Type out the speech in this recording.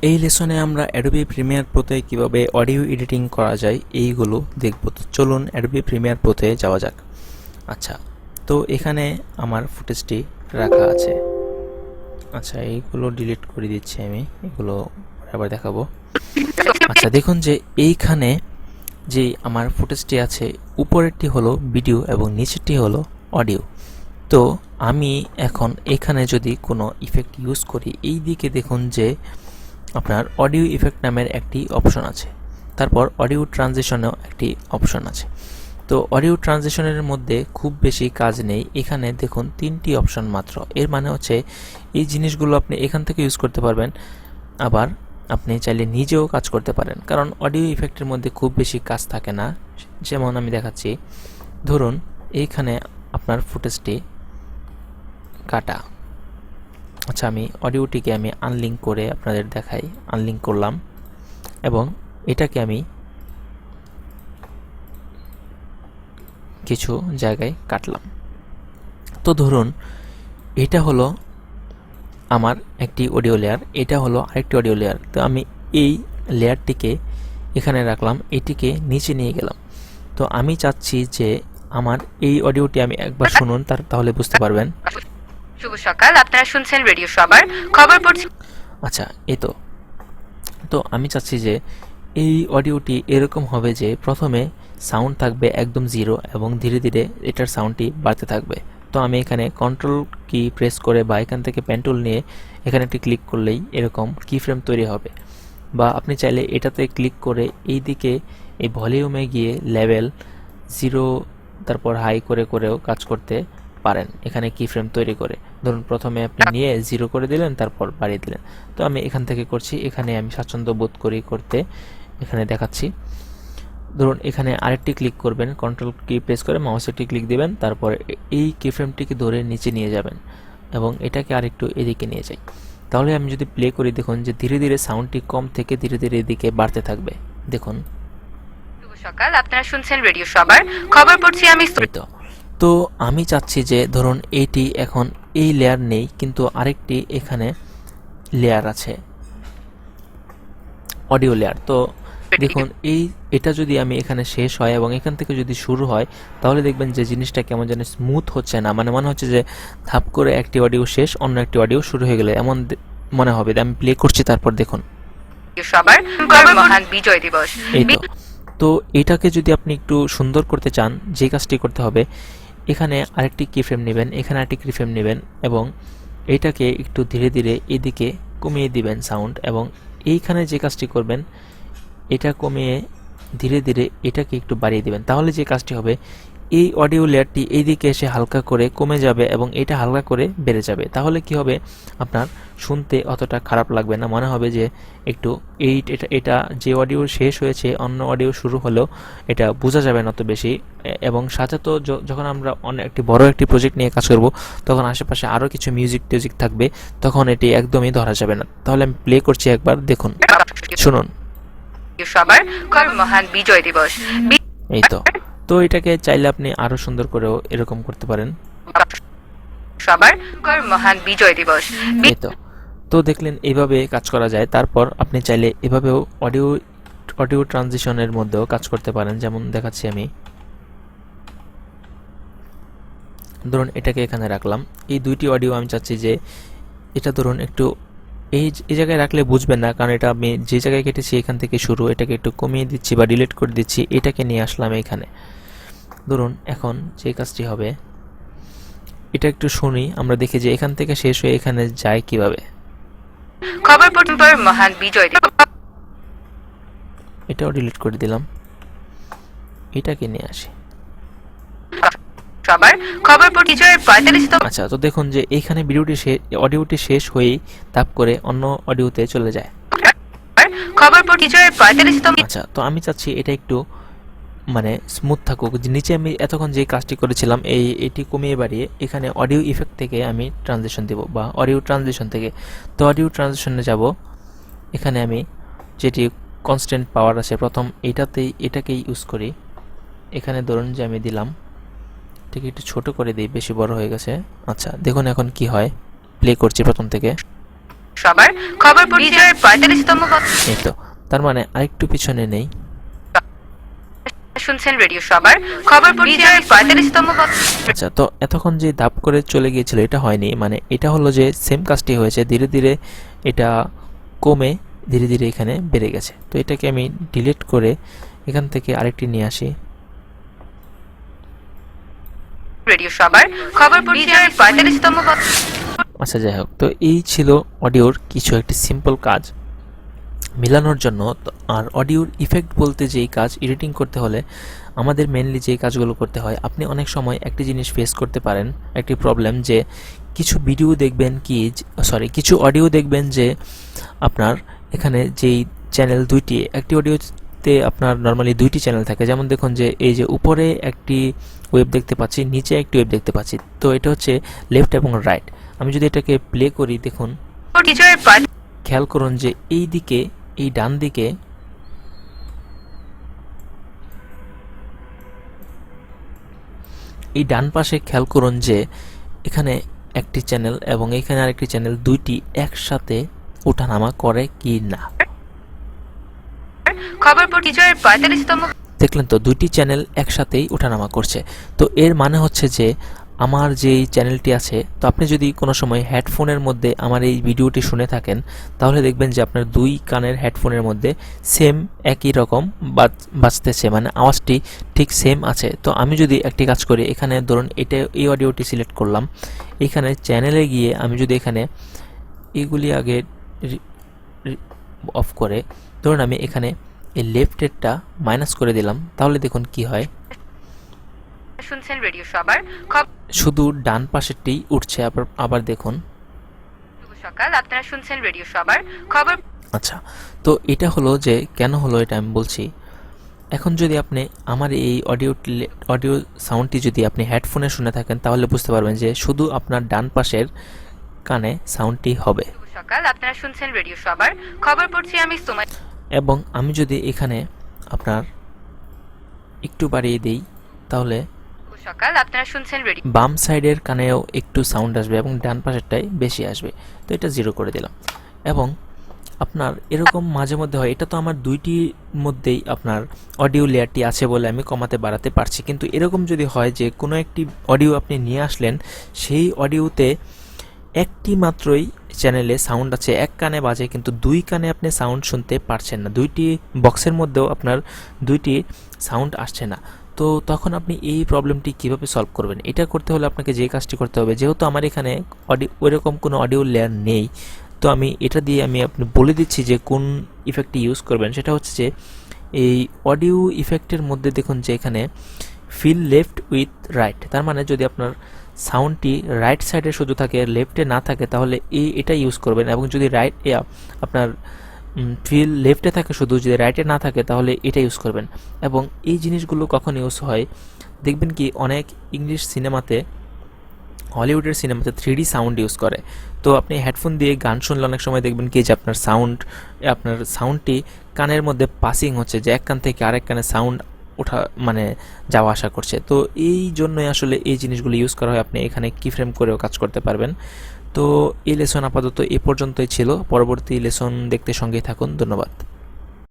এই লেসনে আমরা Adobe Premiere প্রোতে কিভাবে অডিও এডিটিং করা যায় এইগুলো দেখব। তো চলুন অ্যাডোবি প্রিমিয়ার প্রোতে যাওয়া যাক। আচ্ছা, তো এখানে আমার ফুটেজটি রাখা আছে। আচ্ছা, এইগুলো ডিলিট করে দিচ্ছি আমি, এগুলো আবার দেখাবো। আচ্ছা, দেখুন যে এইখানে যে আমার ফুটেজটি আছে, উপরেরটি হলো ভিডিও এবং নিচেরটি হলো অডিও। তো আমি এখন এখানে যদি কোনো ইফেক্ট ইউজ করি, এই দিকে দেখুন যে আপনার অডিও ইফেক্ট নামের একটি অপশন আছে, তারপর অডিও ট্রানজিশনেও একটি অপশন আছে। তো অডিও ট্রানজিশনের মধ্যে খুব বেশি কাজ নেই, এখানে দেখুন 3টি অপশন মাত্র। এর মানে হচ্ছে এই জিনিসগুলো আপনি এখান থেকে ইউজ করতে পারবেন, আবার আপনি চাইলে নিজেও কাজ করতে পারেন, কারণ অডিও ইফেক্টের মধ্যে খুব বেশি কাজ থাকে না। যেমন আমি দেখাচ্ছি, ধরুন এইখানে আপনার ফুটেজটি কাটা। আচ্ছা, আমি অডিওটিকে আমি আনলিঙ্ক করে আপনাদের দেখাই। আনলিঙ্ক করলাম এবং এটাকে আমি কিছু জায়গায় কাটলাম। তো ধরুন এটা হলো আমার একটি অডিও লেয়ার, এটা হলো আরেকটি অডিও লেয়ার। তো আমি এই লেয়ারটিকে এখানে রাখলাম, এটিকে নিচে নিয়ে গেলাম। তো আমি চাচ্ছি যে আমার এই অডিওটি আমি একবার শুনুন, তাহলে বুঝতে পারবেন। শুভ সকাল, আপনারা শুনছেন রেডিও সবার খবর পড়ছি। আচ্ছা, এই তো আমি চাচ্ছি যে এই অডিওটি এরকম হবে যে প্রথমে সাউন্ড থাকবে একদম জিরো এবং ধীরে ধীরে এটার সাউন্ডটি বাড়তে থাকবে। তো আমি এখানে কন্ট্রোল কি প্রেস করে বা এখান থেকে পেন টুল নিয়ে এখানে একটি ক্লিক করলেই এরকম কি ফ্রেম তৈরি হবে। বা আপনি চাইলে এটাতে ক্লিক করে এই দিকে এই ভলিউমে গিয়ে লেভেল জিরো তারপর হাই করে করেও কাজ করতে পারেন, এখানে কি ফ্রেম তৈরি করে। ধরুন প্রথমে আপনি নিয়ে জিরো করে দিলেন, তারপর বাড়িয়ে দিলেন। তো আমি এখান থেকে করছি, এখানে আমি স্বাচ্ছন্দ্য বোধ করি করতে, এখানে দেখাচ্ছি। ধরুন এখানে আরেকটি ক্লিক করবেন, কন্ট্রোল কি প্রেস করে মাউসে একটি ক্লিক দিবেন, তারপর এই কি ফ্রেমটিকে ধরে নিচে নিয়ে যাবেন এবং এটাকে আরেকটু এদিকে নিয়ে যাই। তাহলে আমি যদি প্লে করি, দেখুন যে ধীরে ধীরে সাউন্ডটি কম থেকে ধীরে ধীরে এদিকে বাড়তে থাকবে। দেখুন, শুভ সকাল, আপনারা শুনছেন রেডিও সবার খবর পড়ছি আমি। তো আমি চাচ্ছি যে ধরুন এইটি এখন এই লেয়ার নেই, কিন্তু আরেকটি এখানে লেয়ার আছে, অডিও লেয়ার। তো দেখুন এটা যদি আমি এখানে শেষ হয় এবং এখান থেকে যদি শুরু হয়, তাহলে দেখবেন যে জিনিসটা কেমন যেন স্মুথ হচ্ছে না, মনে হচ্ছে যে ধাপ করে একটি অডিও শেষ, অন্য একটি অডিও শুরু হয়ে গেলে এমন মনে হবে। আমি প্লে করছি, তারপর দেখুন সবার মহান বিজয় দিবস। এই তো এটাকে যদি আপনি একটু সুন্দর করতে চান, যে কাজটি করতে হবে, এখানে আরেকটি কি ফ্রেম নেবেন, এখানে আরেকটি কি ফ্রেম নেবেন এবং এটাকে একটু ধীরে ধীরে এদিকে কমিয়ে দিবেন সাউন্ড, এবং এইখানে যে কাজটি করবেন, এটা কমিয়ে ধীরে ধীরে এটাকে একটু বাড়িয়ে দিবেন। তাহলে যে কাজটি হবে, এই অডিও লেয়ারটি এইদিকে এসে হালকা করে কমে যাবে এবং এটা হালকা করে বেড়ে যাবে। তাহলে কি হবে, আপনার শুনতে অতটা খারাপ লাগবে না, মনে হবে যে একটু এটা যে অডিও শেষ হয়েছে অন্য অডিও শুরু হলেও এটা বোঝা যাবে না অত বেশি। এবং সাথে তো যখন আমরা একটি বড় একটি প্রজেক্ট নিয়ে কাজ করব, তখন আশেপাশে আরও কিছু মিউজিক থাকবে, তখন এটি একদমই ধরা যাবে না। তাহলে আমি প্লে করছি একবার, দেখুন, শুনুন সবার মহান বিজয় দিবস। এই তো এটাকে চাইলে আপনি আরো সুন্দর করেও এরকম করতে পারেন। সবার মহান বিজয় দিবস। এই তো দেখলেন এইভাবে কাজ করা যায়। তারপর আপনি চাইলে এভাবেও অডিও ট্রানজিশনের মধ্যেও কাজ করতে পারেন। যেমন দেখাচ্ছি আমি, ধরুন এটাকে এখানে রাখলাম, এই দুইটি অডিও আমি চাচ্ছি যে এটা ধরুন একটু এই জায়গায় রাখলে বুঝবেন না, কারণ এটা আমি যে জায়গায় কেটেছি এখান থেকে শুরু, এটাকে একটু কমিয়ে দিচ্ছি বা ডিলিট করে দিচ্ছি, এটাকে নিয়ে আসলাম এখানে। ধরুন এখন যে কাজটি হবে, এটা একটু শুনি, আমরা দেখি যে এখান থেকে শেষ হয়ে এখানে যায় কিভাবে। খবর পড়ুন মহান বিজয় দিবস। এটাও ডিলিট করে দিলাম, এটাকে নিয়ে আসি। সবার খবর পড় বিজয়ের 45তম। আচ্ছা, তো দেখুন যে এইখানে অডিওটি শেষ হয়েই তাপ করে অন্য অডিওতে চলে যায়। খবর পড় বিজয়ের 45তম। আচ্ছা, তো আমি চাচ্ছি এটা একটু স্মুথ থাকুক। নিচে আমি এতক্ষণ যে কাজটি করেছিলাম এটি কমিয়ে বাড়িয়ে এখানে অডিও ইফেক্ট থেকে আমি ট্রানজিশন দেব, বা অডিও ট্রানজিশন থেকে। তো অডিও ট্রানজিশনে যাব, এখানে আমি যেটি কনস্ট্যান্ট পাওয়ার আছে প্রথম এটাকেই ইউজ করি। এখানে ধরুন যে আমি দিলাম, ঠিক একটু ছোট করে দিই, বেশি বড় হয়ে গেছে। আচ্ছা, দেখুন এখন কি হয়, প্লে করছি প্রথম থেকে। সবার খবর বিজয়ের 45তম এই তো, তার মানে আরেকটু পিছনে নেই। শুনছেন রেডিও সবার খবর বিজয়ের 45তম আচ্ছা, তো এতক্ষণ যে ধাপ করে চলে গিয়েছিল এটা হয়নি, মানে এটা হলো যে সেম কাজটি হয়েছে, ধীরে ধীরে এটা কমে ধীরে ধীরে এখানে বেড়ে গেছে। তো এটাকে আমি ডিলিট করে এখান থেকে আরেকটি নিয়ে আসি। রেডিও সবার খবর বিজয়ের 45তম আচ্ছা, যাই হোক, তো এই ছিল অডিওর কিছু একটি সিম্পল কাজ মিলানোর জন্য। আর অডিওর ইফেক্ট বলতে যেই কাজ এডিটিং করতে হলে আমাদের মেনলি যেই কাজগুলো করতে হয়, আপনি অনেক সময় একটি জিনিস ফেস করতে পারেন, একটি প্রবলেম, যে কিছু ভিডিও দেখবেন কিছু অডিও দেখবেন যে আপনার এখানে যেই চ্যানেল দুইটি, একটি অডিওতে আপনার নর্মালি দুইটি চ্যানেল থাকে। যেমন দেখুন যে এই যে উপরে একটি ওয়েব দেখতে পাচ্ছি, নিচে একটি ওয়েব দেখতে পাচ্ছি, তো এটা হচ্ছে লেফট এবং রাইট। আমি যদি এটাকে প্লে করি, দেখুন বিজয়ের খেয়াল করুন যে এই দিকে, এই ডান দিকে এই ডান পাশে খেয়াল করুন যে এখানে একটি চ্যানেল এবং এখানে আরেকটি চ্যানেল, দুইটি একসাথে ওঠানামা করে কি না। খবর বিজয়ের 45তম দেখলেন তো, দুইটি চ্যানেল একসাথেই ওঠানামা করছে। তো এর মানে হচ্ছে যে আমার যেই চ্যানেলটি আছে, তো আপনি যদি কোনো সময় হেডফোনের মধ্যে আমার এই ভিডিওটি শুনে থাকেন, তাহলে দেখবেন যে আপনার দুই কানের হেডফোনের মধ্যে সেম একই রকম বাজতেছে, মানে আওয়াজটি ঠিক সেম আছে। তো আমি যদি একটি কাজ করি, এখানে ধরুন এই অডিওটি সিলেক্ট করলাম, এখানে চ্যানেলে গিয়ে আমি যদি এখানে এইগুলি আগে অফ করে, ধরুন আমি এখানে এই লেফটেরটা মাইনাস করে দিলাম, তাহলে দেখুন কি হয়, শুনছেন রেডিও সবার শুধু ডান পাশেরটি উঠছে। আবার দেখুন, শুভ সকাল, আপনারা শুনছেন রেডিও সবার খবর। আচ্ছা, তো এটা হলো যে কেন হলো এটা আমি বলছি। এখন যদি আপনি আমার এই অডিও সাউন্ডটি যদি আপনি হেডফোনে শুনে থাকেন, তাহলে বুঝতে পারবেন যে শুধু আপনার ডান পাশের কানে সাউন্ডটি হবে। শুভ সকাল, আপনারা শুনছেন রেডিও সবার খবর পড়ছি আমি সুমাই। এবং আমি যদি এখানে আপনার একটু বাড়িয়ে দিই, তাহলে শুভ সকাল, আপনারা শুনছেন রেডিও বাম সাইডের কানেও একটু সাউন্ড আসবে এবং ডান পাশেরটাই বেশি আসবে। তো এটা 0 করে দিলাম। এবং আপনার এরকম মাঝে মধ্যে হয়, এটা তো আমার দুইটির মধ্যেই আপনার অডিও লেয়ারটি আছে বলে আমি কমাতে বাড়াতে পারছি, কিন্তু এরকম যদি হয় যে কোনো একটি অডিও আপনি নিয়ে আসলেন, সেই অডিওতে একটি মাত্রই চ্যানেলে সাউন্ড আছে, এক কানে বাজে, কিন্তু দুই কানে আপনি সাউন্ড শুনতে পারছেন না, দুইটি বক্সের মধ্যেও আপনার দুইটি সাউন্ড আসছে না। তো তখন আপনি এই প্রবলেমটি কিভাবে সলভ করবেন? এটা করতে হলে আপনাকে যে কাজটি করতে হবে, যেহেতু আমার এখানে ওইরকম কোনো অডিও লেয়ার নেই, তো আমি এটা দিয়ে আপনি বলে দিচ্ছি যে কোন ইফেক্টটি ইউজ করবেন। সেটা হচ্ছে যে এই অডিও ইফেক্টের মধ্যে দেখুন যে এখানে ফিল লেফট উইথ রাইট, তার মানে যদি আপনার সাউন্ডটি রাইট সাইডে শুধু থাকে, লেফটে না থাকে, তাহলে এটা ইউজ করবেন। এবং যদি আপনার ফিল লেফটে থাকে শুধু, যদি রাইটে না থাকে, তাহলে এটা ইউজ করবেন। এবং এই জিনিসগুলো কখন ইউজ হয় দেখবেন কি, অনেক ইংলিশ সিনেমাতে, হলিউডের সিনেমাতে 3D সাউন্ড ইউজ করে। তো আপনি হেডফোন দিয়ে গান শুনলে অনেক সময় দেখবেন কি যে আপনার সাউন্ডটি কানের মধ্যে পাসিং হচ্ছে, যে এক কান থেকে আরেক কানে সাউন্ড ওঠা মানে যাওয়া আসা করছে। তো এই জন্যই আসলে এই জিনিসগুলো ইউজ করা হয়। আপনি এখানে কিফ্রেম করেও কাজ করতে পারবেন। তো এই লেসন আপাতত এ পর্যন্তই ছিল। পরবর্তী লেসন দেখতে সঙ্গেই থাকুন। ধন্যবাদ।